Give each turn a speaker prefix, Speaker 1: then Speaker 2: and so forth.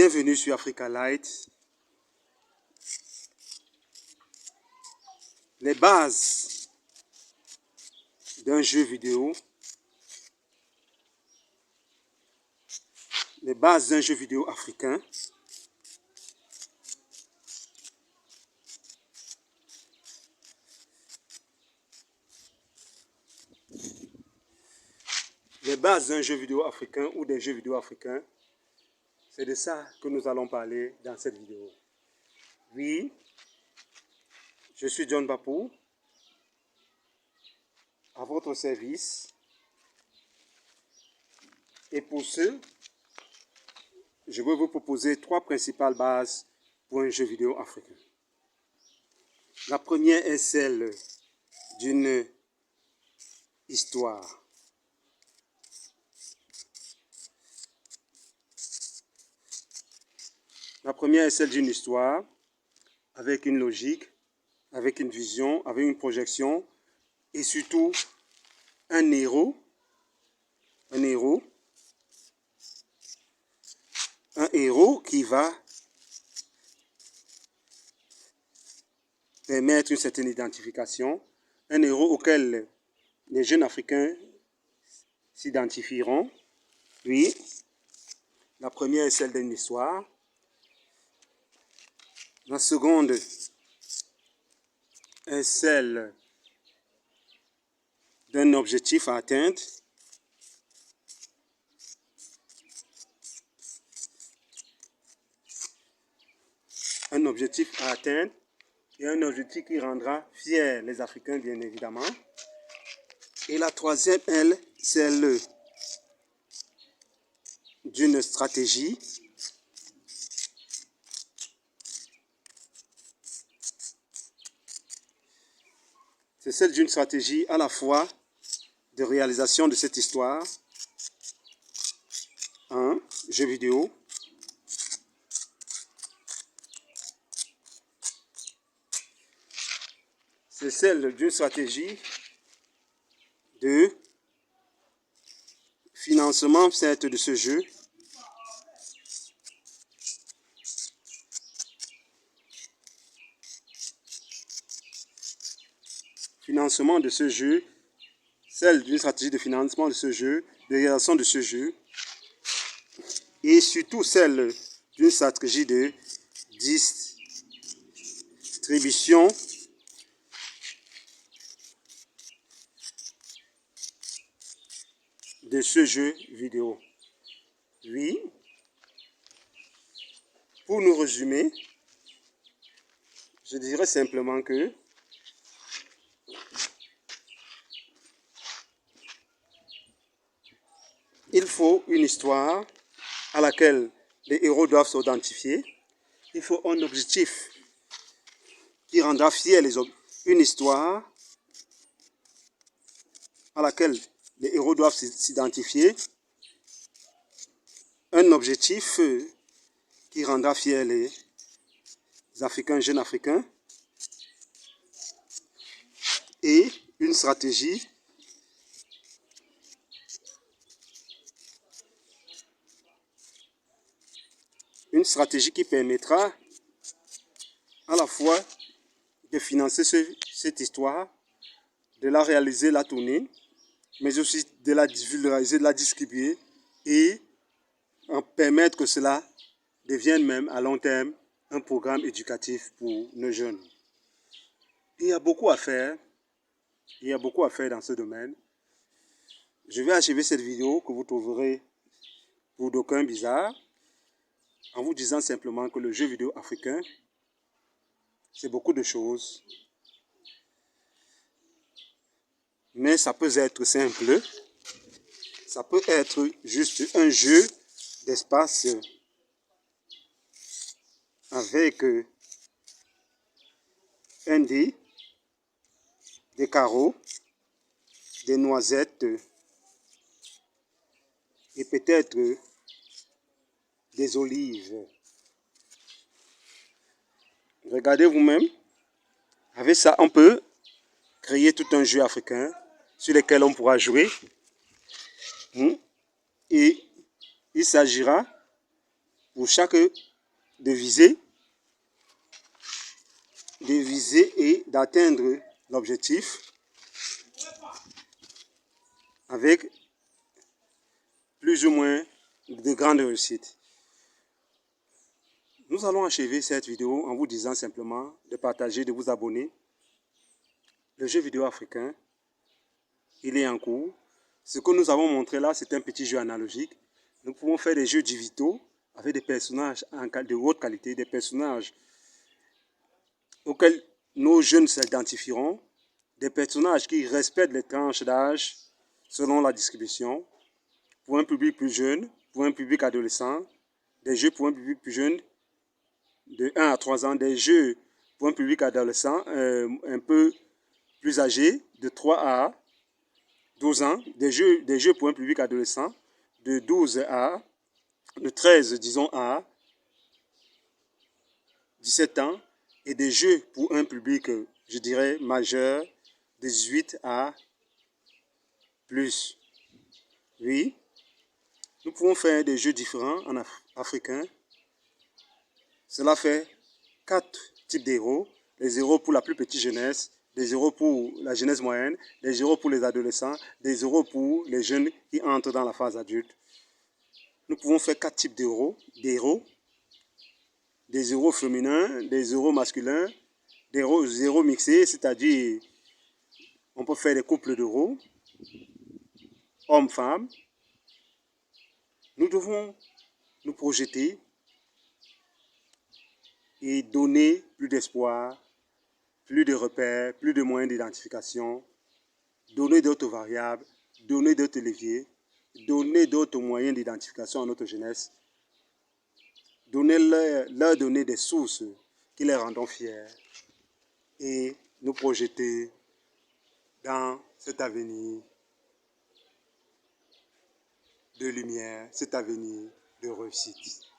Speaker 1: Bienvenue sur Africa Light. Les bases d'un jeu vidéo. Les bases d'un jeu vidéo africain. Les bases d'un jeu vidéo africain ou des jeux vidéo africains. C'est de ça que nous allons parler dans cette vidéo. Oui, je suis John Bapou, à votre service. Et pour ce, je vais vous proposer 3 principales bases pour un jeu vidéo africain. La première est celle d'une histoire. La première est celle d'une histoire avec une logique, avec une vision, avec une projection et surtout un héros qui va permettre une certaine identification, un héros auquel les jeunes Africains s'identifieront. Oui, la première est celle d'une histoire. La seconde est celle d'un objectif à atteindre. Un objectif à atteindre et un objectif qui rendra fiers les Africains, bien évidemment. Et la troisième, elle, celle d'une stratégie. C'est celle d'une stratégie à la fois de réalisation de cette histoire, un jeu vidéo, c'est celle d'une stratégie de financement certes de ce jeu, celle d'une stratégie de financement de ce jeu, de réalisation de ce jeu, et surtout celle d'une stratégie de distribution de ce jeu vidéo. Oui, pour nous résumer, je dirais simplement que il faut une histoire à laquelle les héros doivent s'identifier. Il faut un objectif qui rendra fiers les hommes. Une histoire à laquelle les héros doivent s'identifier. Un objectif qui rendra fiers les Africains, jeunes Africains. Et une stratégie qui permettra à la fois de financer cette histoire, de la réaliser, la tourner, mais aussi de la vulgariser, de la distribuer et en permettre que cela devienne même à long terme un programme éducatif pour nos jeunes. Il y a beaucoup à faire. Il y a beaucoup à faire dans ce domaine. Je vais achever cette vidéo que vous trouverez pour d'aucuns bizarre en vous disant simplement que le jeu vidéo africain, c'est beaucoup de choses. Mais ça peut être simple. Ça peut être juste un jeu d'espace avec un dé, des carreaux, des noisettes et peut-être des olives. Regardez vous-même. Avec ça, on peut créer tout un jeu africain sur lequel on pourra jouer. Et il s'agira pour chaque de viser et d'atteindre l'objectif avec plus ou moins de grandes réussites. Nous allons achever cette vidéo en vous disant simplement de partager, de vous abonner. Le jeu vidéo africain, il est en cours. Ce que nous avons montré là, c'est un petit jeu analogique. Nous pouvons faire des jeux digitaux avec des personnages de haute qualité, des personnages auxquels nos jeunes s'identifieront, des personnages qui respectent les tranches d'âge selon la distribution, pour un public plus jeune, pour un public adolescent, des jeux pour un public plus jeune de 1 à 3 ans, des jeux pour un public adolescent un peu plus âgé, de 3 à 12 ans, des jeux pour un public adolescent de 13, disons, à 17 ans, et des jeux pour un public, je dirais, majeur, de 18 à plus. Oui, nous pouvons faire des jeux différents en africain. Cela fait 4 types d'héros. Les héros pour la plus petite jeunesse, des héros pour la jeunesse moyenne, des héros pour les adolescents, des héros pour les jeunes qui entrent dans la phase adulte. Nous pouvons faire 4 types d'héros, des héros féminins, des héros masculins, des héros mixés, c'est-à-dire on peut faire des couples d'héros, hommes-femmes. Nous devons nous projeter et donner plus d'espoir, plus de repères, plus de moyens d'identification, donner d'autres variables, donner d'autres leviers, donner d'autres moyens d'identification à notre jeunesse, leur donner des sources qui les rendront fiers et nous projeter dans cet avenir de lumière, cet avenir de réussite.